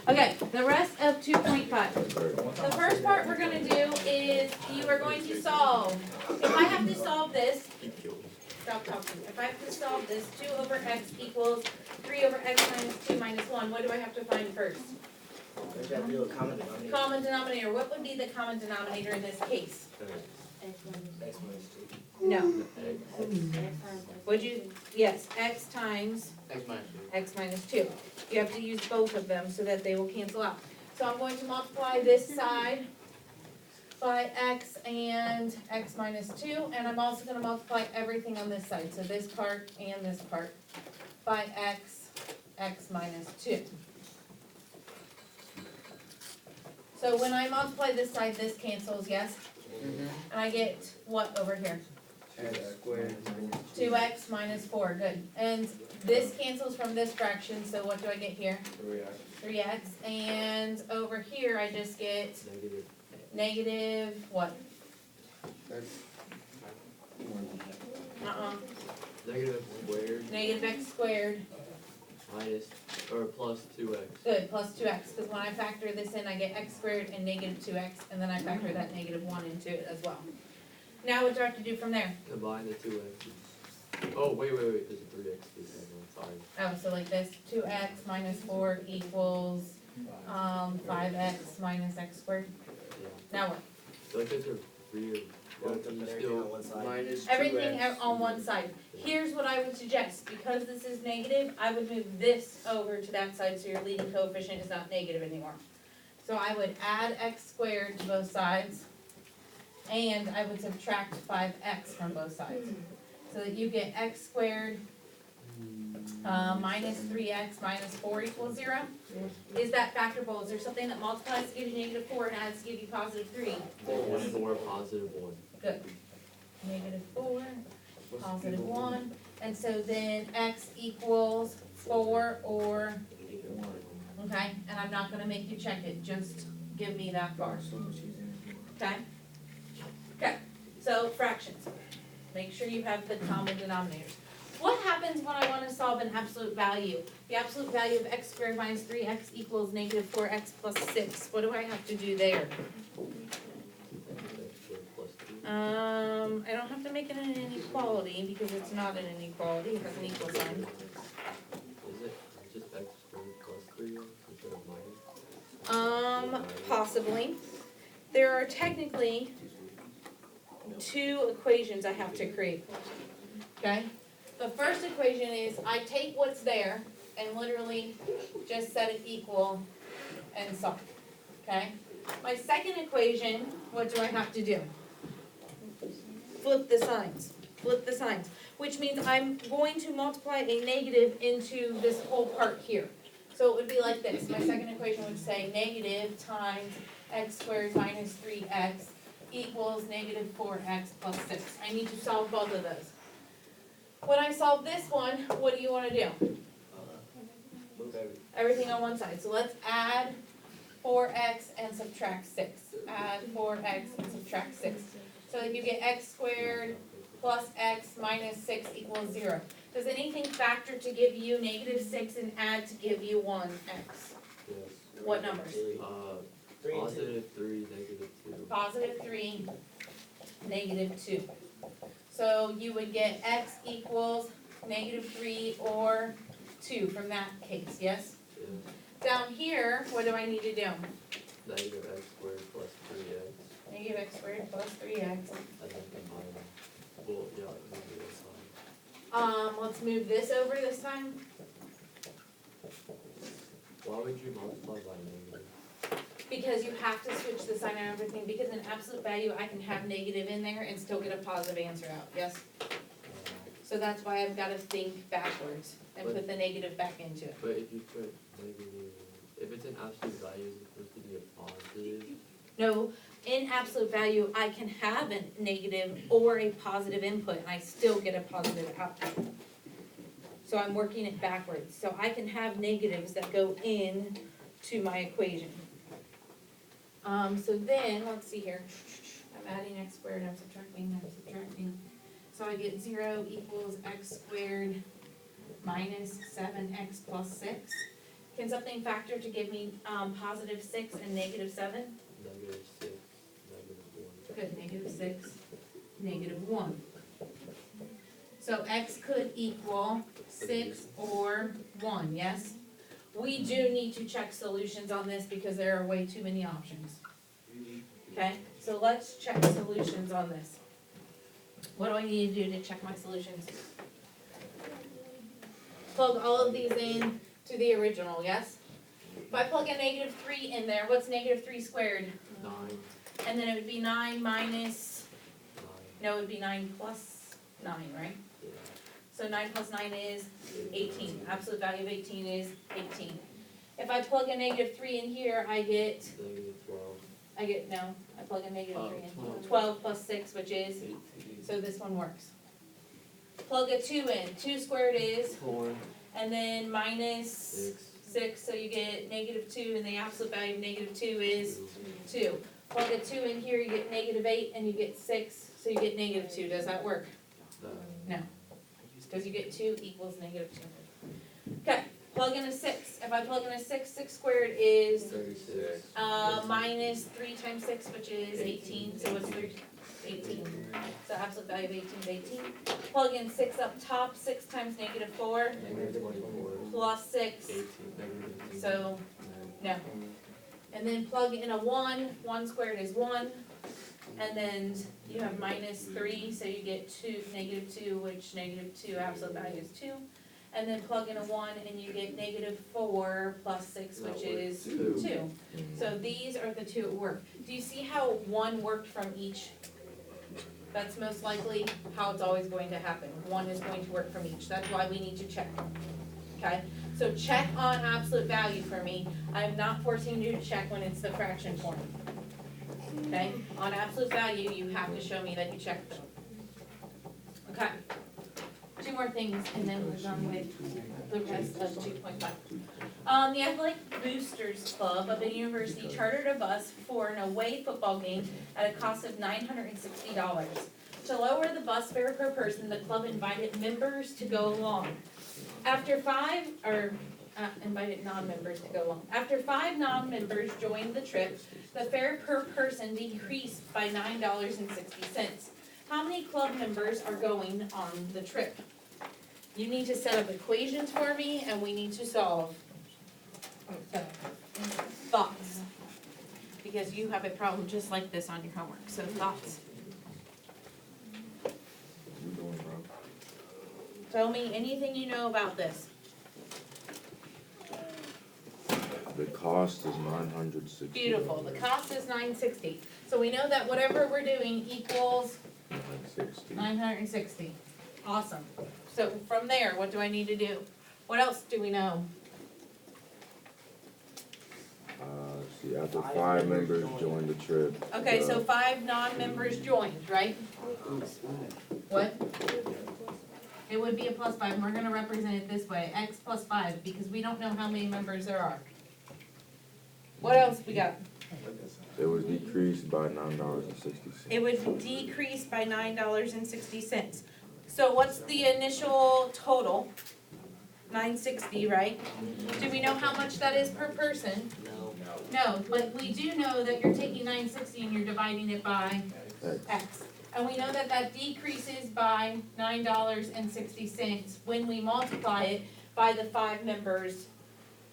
Okay, the rest of 2.5. The first part we're gonna do is you are going to solve. If I have to solve this, stop talking. If I have to solve this, 2 over x equals 3 over x minus 2 minus 1, what do I have to find first? There's that real common denominator. Common denominator. What would be the common denominator in this case? X minus 2. No. Would you? Yes, x times X minus x minus 2. You have to use both of them so that they will cancel out. So I'm going to multiply this side by x and x minus 2, and I'm also going to multiply everything on this side, so this part and this part, by x minus 2. So when I multiply this side, this cancels, yes? And I get what over here? X squared minus 2x minus 4, good. And this cancels from this fraction, so what do I get here? 3x. And over here, I just get Negative. negative what? Negative squared Negative x squared, minus, or plus 2x. good, plus 2x. Because when I factor this in, I get x squared and negative 2x, and then I factor that negative 1 into it as well. Now what do I have to do from there? Combine the 2x. Oh, wait, there's a 3x. I'm sorry. Oh, so like this, 2x minus 4 equals 5x minus x squared. Yeah. Now what? So like it's a real. Put everything on one side. Minus Everything on one side. Here's what I would suggest, because this is negative, I would move this over to that side so your leading coefficient is not negative anymore. So I would add x squared to both sides, and I would subtract 5x from both sides. So that you get x squared minus 3x minus 4 equals 0. Is that factorable? Is there something that multiplies to give you negative 4 and adds to give you positive 3? 4 positive 1. Good. Negative 4, positive 1, and so then x equals 4 or, okay, and I'm not gonna make you check it, just give me that far, okay? Okay, so fractions, make sure you have the common denominators. What happens when I wanna solve an absolute value? The absolute value of x squared minus 3x equals negative 4x plus 6, what do I have to do there? Plus 2. I don't have to make it an inequality because it's not an inequality, it has an equal sign. Is it just x squared plus 3x instead of minus? Possibly. There are technically 2 equations I have to create, okay? The first equation is I take what's there and literally just set it equal and solve, okay? My second equation, what do I have to do? Flip the signs, which means I'm going to multiply a negative into this whole part here. So it would be like this, my second equation would say negative times x squared minus 3x equals negative 4x plus 6. I need to solve both of those. When I solve this one, what do you want to do? Move everything. Everything on one side. So let's add 4x and subtract 6. Add 4x and subtract 6. So that you get x squared plus x minus 6 equals 0. Does anything factor to give you negative 6 and add to give you 1x? Yes. What numbers? 3 and 2. Positive 3, negative 2. Positive 3, negative 2. So you would get x equals negative 3 or 2 from that case, yes? Yeah. Down here, what do I need to do? Negative x squared plus 3x. Negative x squared plus 3x. And then combine them. Well, yeah, maybe that's fine. Let's move this over this time. Why would you multiply by negative? Because you have to switch the sign and everything, because in absolute value, I can have negative in there and still get a positive answer out, yes? So that's why I've gotta think backwards and put the negative back into it. But if you put negative, if it's an absolute value, is it supposed to be a positive? No, in absolute value, I can have a negative or a positive input, and I still get a positive output. So I'm working it backwards, so I can have negatives that go in to my equation. So then, let's see here, I'm adding x squared, I'm subtracting. So I get 0 equals x squared minus 7x plus 6. Can something factor to give me, positive 6 and negative 7? -6, -1. Good, negative 6, negative 1. So x could equal 6 or 1, yes? We do need to check solutions on this because there are way too many options. Okay, so let's check solutions on this. What do I need to do to check my solutions? Plug all of these in to the original, yes? If I plug a negative 3 in there, what's negative 3 squared? 9, And then it would be 9 minus, 9, no, it would be 9 plus 9, right? yeah. So 9 plus 9 is 18. Absolute value of 18 is 18. If I plug a negative 3 in here, I get, -12, no, I plug a negative 3 in. 12. 12 plus 6, which is, 18, so this one works. Plug a 2 in. 2 squared is, 4, and then minus 6, 6, so you get negative 2, and the absolute value of negative 2 is 2. Plug a 2 in here, you get negative 8, and you get 6, so you get negative 2. Does that work? No. Because you get 2 equals negative 2. Okay, plug in a 6. If I plug in a 6, 6 squared is 36, minus 3 times 6, which is 18, so what's 18. So absolute value of 18 is 18. Plug in 6 up top, 6 times negative 4 -24, plus 6, 18, -18, so no. And then plug in a 1, 1 squared is 1. And then you have minus 3, so you get negative 2, which negative 2 absolute value is 2. And then plug in a 1 and you get negative 4 plus 6, which is 2. So these are the two at work. Do you see how 1 worked from each? That's most likely how it's always going to happen. 1 is going to work from each. That's why we need to check. Okay? So check on absolute value for me. I'm not forcing you to check when it's the fraction form. Okay? On absolute value, you have to show me that you checked them. Okay. 2 more things and then we're done with the rest of 2.5. The Athletic Boosters Club of the university chartered a bus for an away football game at a cost of $960. To lower the bus fare per person, the club invited members to go along. Invited non-members to go along. After 5 non-members joined the trip, the fare per person decreased by $9.60. How many club members are going on the trip? You need to set up equations for me and we need to solve. Thoughts? Because you have a problem just like this on your homework, so thoughts. Tell me anything you know about this. The cost is $960. Beautiful, the cost is $960. So we know that whatever we're doing equals $960. $960. Awesome. So from there, what do I need to do? What else do we know? See, after 5 members join the trip. Okay, so the- 5 non-members joined, right? What? It would be a plus 5, and we're gonna represent it this way, x plus 5, because we don't know how many members there are. What else we got? It was decreased by $9.60. It would decrease by $9.60. So what's the initial total? $960, right? Do we know how much that is per person? No. No, but we do know that you're taking $960 and you're dividing it by X. X. And we know that that decreases by $9.60 when we multiply it by the 5 members,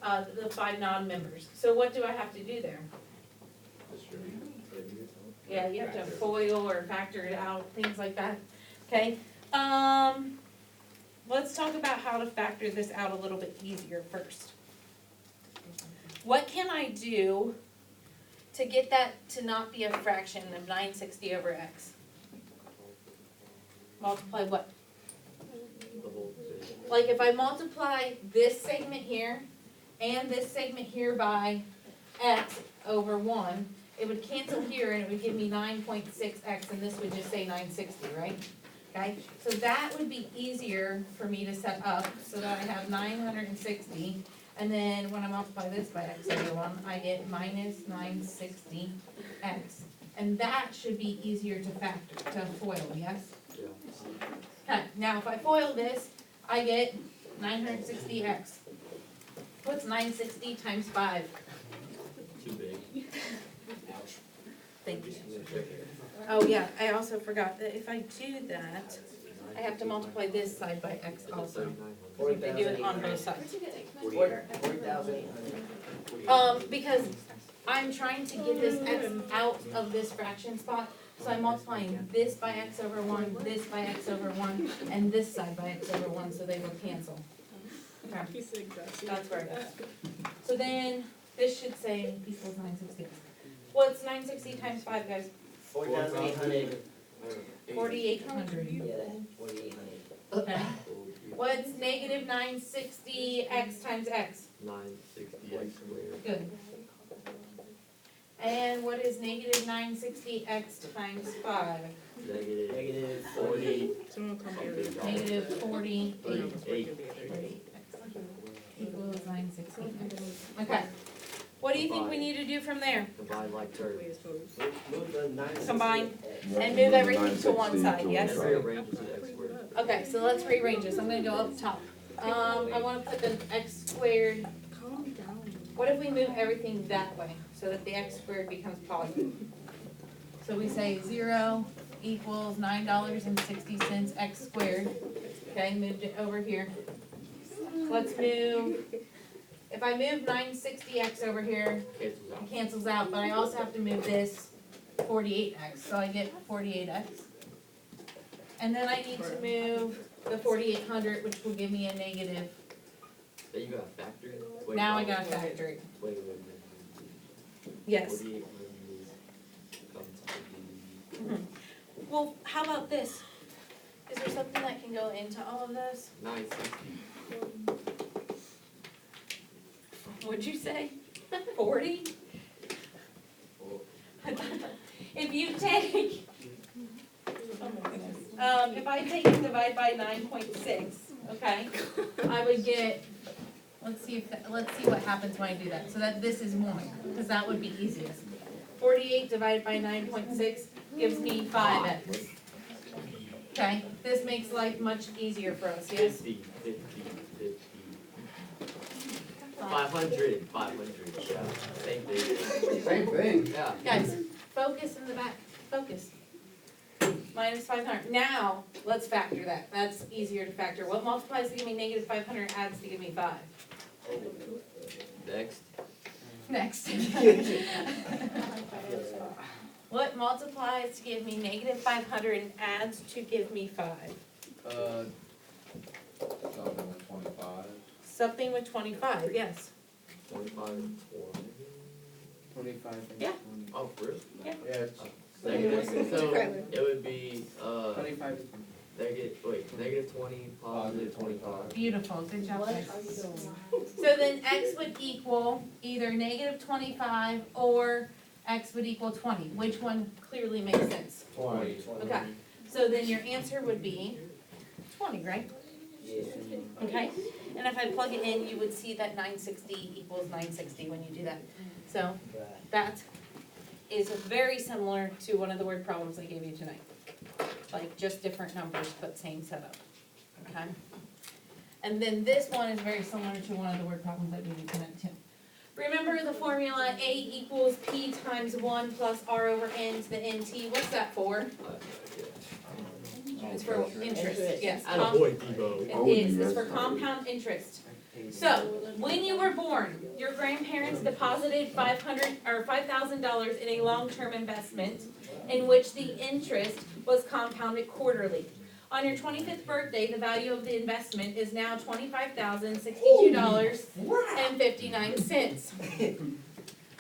the 5 non-members. So what do I have to do there? Yeah, you have to FOIL or factor it out, things like that, okay? Let's talk about how to factor this out a little bit easier first. What can I do to get that to not be a fraction of 960 over x? Multiply what? The whole thing. Like if I multiply this segment here and this segment here by x over 1, it would cancel here and it would give me 9.6x and this would just say 960, right? Okay, so that would be easier for me to set up so that I have 960 and then when I multiply this by x over 1, I get minus 960x. And that should be easier to factor, to FOIL, yes? Yeah. Okay, now if I FOIL this, I get 960x. What's 960 times 5? Too big. Thank you. Oh, yeah, I also forgot that if I do that, I have to multiply this side by x also. They do it on both sides. 40,800. Because I'm trying to get this x out of this fraction spot, so I'm multiplying this by x over 1, this by x over 1, and this side by x over 1, so they will cancel. Okay, that's where it is. So then, this should say equals 960. What's 960 times 5, guys? 4,800. 4,800. Yeah, 4,800. Okay. What's negative 960 x times x? 960 x squared. Good. And what is negative 960 x times 5? Negative 40. Negative 48. 8. Equals 960 x. Okay. What do you think we need to do from there? Combine like terms. Move the 960. Combine. Yeah, And move everything to 960 one side, to one yes? And side. rearrange it to the x squared. Okay, so let's rearrange this. I'm gonna go up top. I wanna put the x squared. What if we move everything that way, so that the x squared becomes positive? So we say 0 equals $9.60 x squared. Okay, moved it over here. Let's move, if I move 960x over here, Cancels out. it cancels out, but I also have to move this 48x, so I get 48x. And then I need to move the 4800, which will give me a negative. Then you gotta factor it. Wait, Now I no. gotta factor it. Wait. Yes. 48 comes to be Well, how about this? Is there something that can go into all of this? 960. What'd you say? 40? If you take, if I take and divide by 9.6, okay, I would get, let's see what happens when I do that. So that this is 1, because that would be easiest. 48 divided by 9.6 gives me 5x. Okay, this makes life much easier for us, yes? 50. 500. Yeah. Same thing. Same thing. Yeah. Guys, focus in the back, focus. Minus 500. Now, let's factor that. That's easier to factor. What multiplies to give me negative 500 adds to give me 5? Next. Next. What multiplies to give me negative 500 and adds to give me 5? Something with 25. Something with 25, yes. 25 and 20. 25. Yeah. Oh, for real? Yeah, it's Negative. So it would be 25. negative 20, positive 25. Beautiful, good job, guys. So then x would equal either negative 25 or x would equal 20. Which one clearly makes sense? 20. Okay, so then your answer would be 20, right? Yeah. Okay, and if I plug it in, you would see that 960 equals 960 when you do that. So that is very similar to one of the word problems I gave you tonight. Like just different numbers, but same setup, okay? And then this one is very similar to one of the word problems I gave you tonight too. Remember the formula A equals P times 1 plus R over N to the NT, what's that for? It's for interest, yes. Attaboy, Debo. It is, it's for compound interest. So, when you were born, your grandparents deposited $5,000 in a long-term investment in which the interest was compounded quarterly. On your 25th birthday, the value of the investment is now $25,062.59.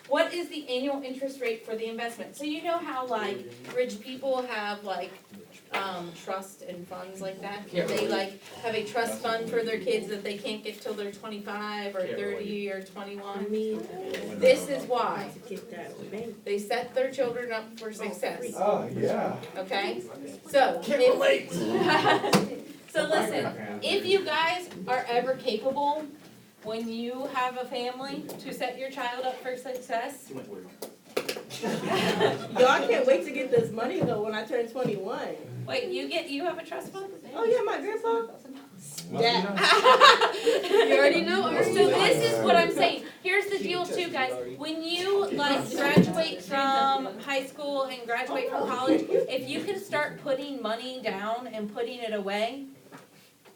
What is the annual interest rate for the investment? So you know how like rich people have like trust and funds like that? They like have a trust fund for their kids that they can't get till they're 25 or 30 or 21. This is why. They set their children up for success, Oh, yeah. okay? So, if, so listen, if you guys are ever capable, when you have a family, to set your child up for success, Yo, I can't wait to get this money though when I turn 21. wait, you have a trust fund? Oh yeah, my grandpa. You already know. So this is what I'm saying. Here's the deal too, guys. When you like graduate from high school and graduate from college, if you can start putting money down and putting it away,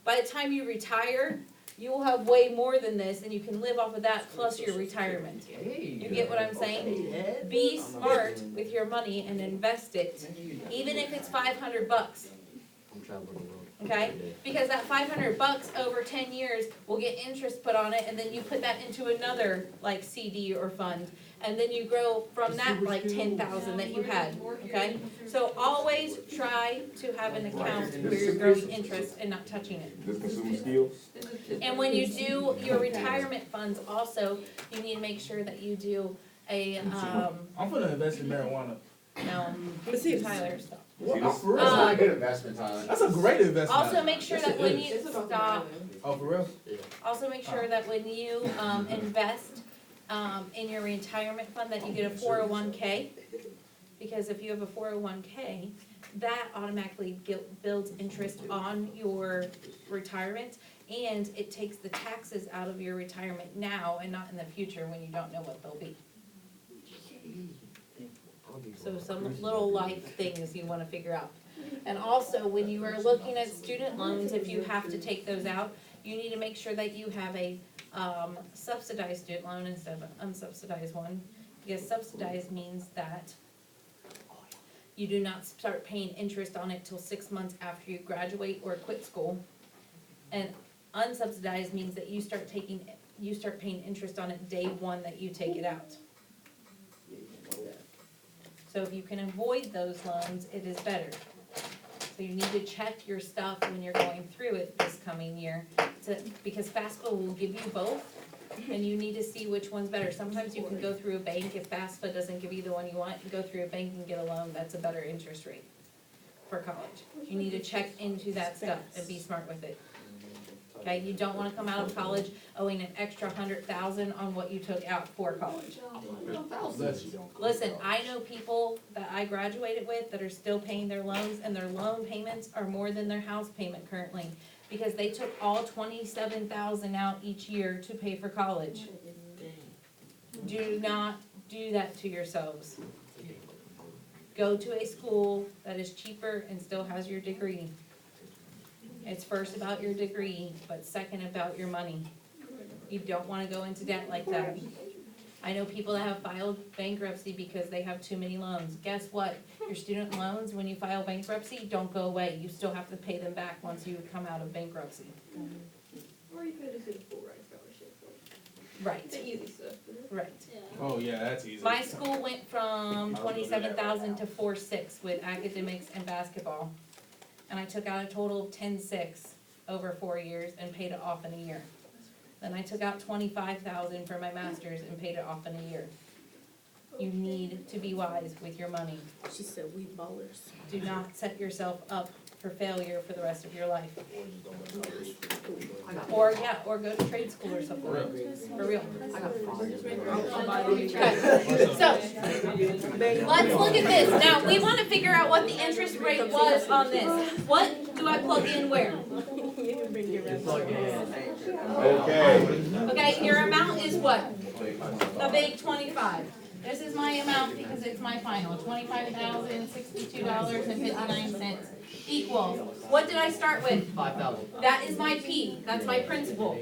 by the time you retire, you will have way more than this and you can live off of that plus your retirement. You get what I'm saying? Be smart with your money and invest it, even if it's $500. I'm traveling the world. Okay, because that $500 over 10 years will get interest put on it, and then you put that into another like CD or fund, and then you grow from that like 10,000 that you had. Okay, so always try to have an account where you're growing interest and not touching it. This consumer skills? And when you do your retirement funds, also you need to make sure that you do a I'm gonna invest in marijuana. no Tyler stop. Well, for real? That's not a good investment, Tyler. That's a great investment. Also make sure that when you stop. Oh, for real? Also make sure that when you invest in your retirement fund, that you get a 401k. Because if you have a 401k, that automatically builds interest on your retirement. And it takes the taxes out of your retirement now and not in the future when you don't know what they'll be. So some little life things you wanna figure out. And also, when you are looking at student loans, if you have to take those out, you need to make sure that you have a subsidized student loan instead of an unsubsidized one. Because subsidized means that you do not start paying interest on it till 6 months after you graduate or quit school. And unsubsidized means that you start paying interest on it day one that you take it out. So if you can avoid those loans, it is better. So you need to check your stuff when you're going through it this coming year, because FAFSA will give you both, and you need to see which one's better. Sometimes you can go through a bank, if FAFSA doesn't give you the one you want, you go through a bank and get a loan, that's a better interest rate for college. You need to check into that stuff and be smart with it. Okay, you don't wanna come out of college owing an extra $100,000 on what you took out for college. Listen, I know people that I graduated with that are still paying their loans, and their loan payments are more than their house payment currently, because they took all 27,000 out each year to pay for college. Do not do that to yourselves. Go to a school that is cheaper and still has your degree. It's first about your degree, but second about your money. You don't wanna go into debt like that. I know people that have filed bankruptcy because they have too many loans. Guess what? Your student loans, when you file bankruptcy, don't go away. You still have to pay them back once you come out of bankruptcy. Or you could just get a full ride scholarship. Right, The easy stuff. right. Oh, yeah, that's easy. My school went from 27,000 to 4.6 with academics and basketball. And I took out a total of 10.6 over 4 years and paid it off in a year. Then I took out 25,000 for my master's and paid it off in a year. You need to be wise with your money. She said we ballers. Do not set yourself up for failure for the rest of your life. Or go to trade school or something. For real. Okay, so, let's look at this. Now, we wanna figure out what the interest rate was on this. What do I plug in where? You can bring your Okay. Okay, your amount is what? The big 25. This is my amount because it's my final, $25,062.59 equals. What did I start with? 5,000. That is my P, that's my principal.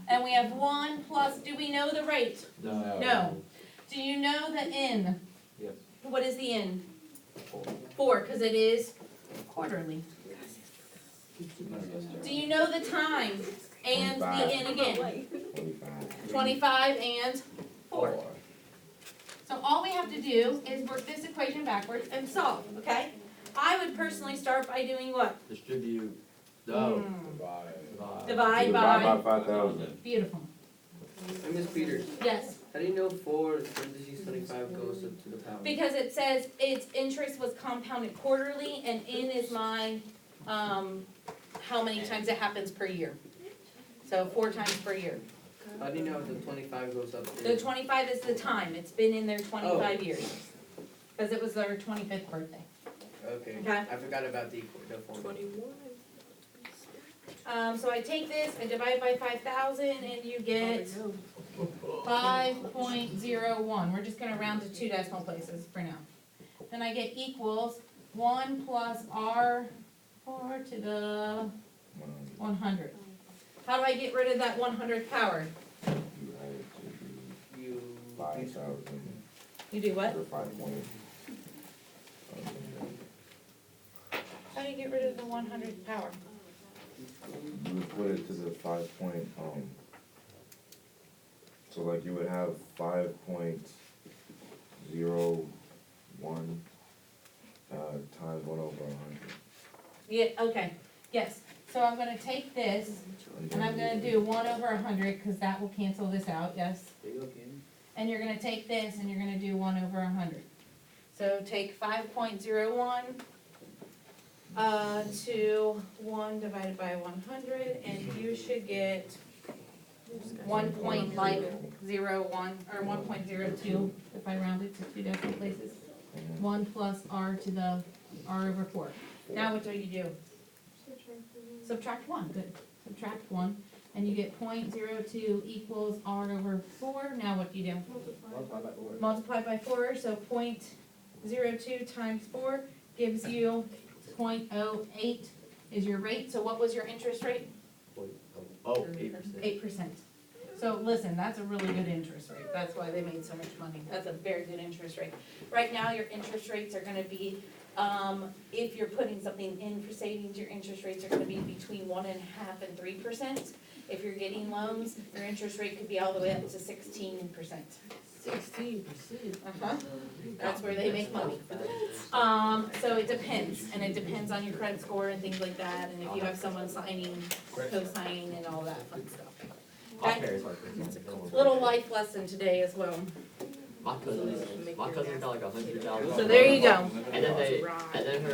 And we have 1 plus, do we know the rate? No. Do you know the N? Yes. What is the N? 4, because it is quarterly. Do you know the time and the N again? 25 and 4. So all we have to do is work this equation backwards and solve, okay? I would personally start by doing what? Distribute, no. Divide Divide by, by 5,000. beautiful. Ms. Peters, Yes, how do you know 4 parentheses 25 goes up to the power? because it says its interest was compounded quarterly and N is my, how many times it happens per year. So 4 times per year. How do you know the 25 goes up to? The 25 is the time, it's been in there 25 years. Because it was their 25th birthday. Okay, Okay. I forgot about the formula. So I take this, I divide by 5,000, and you get 5.01. We're just gonna round to 2 decimal places for now. Then I get equals 1 plus R 4 to the 100. How do I get rid of that 100th power? You add it to You. the 5,000, You do what? or 5.0. How do you get rid of the 100th power? You would put it to the 5 point, so like you would have 5.01, times 1/100. Yeah, okay, yes. So I'm gonna take this, and I'm gonna do 1/100, cause that will cancel this out, yes? There you go, Kenny. And you're gonna take this, and you're gonna do 1/100. So take 5.01, to 1 divided by 100, and you should get 1.01, or 1.02, if I round it to 2 decimal places. 1 plus R to the R/4. Now what do you do? Subtract 1, good. Subtract 1, and you get 0.02 equals R/4. Now what do you do? Multiply by 4. Multiply by 4, so 0.02 times 4 gives you 0.08 is your rate. So what was your interest rate? 8%. 8%. So listen, that's a really good interest rate. That's why they made so much money. That's a very good interest rate. Right now, your interest rates are gonna be, if you're putting something in for savings, your interest rates are gonna be between 1.5% and 3%. If you're getting loans, your interest rate could be all the way up to 16%. 16%. Uh-huh. That's where they make money. So it depends, and it depends on your credit score and things like that, and if you have someone signing, co-signing and all that fun stuff. My Okay. parents are. Little life lesson today as well. My cousin got like $100,000. So there you go. And then her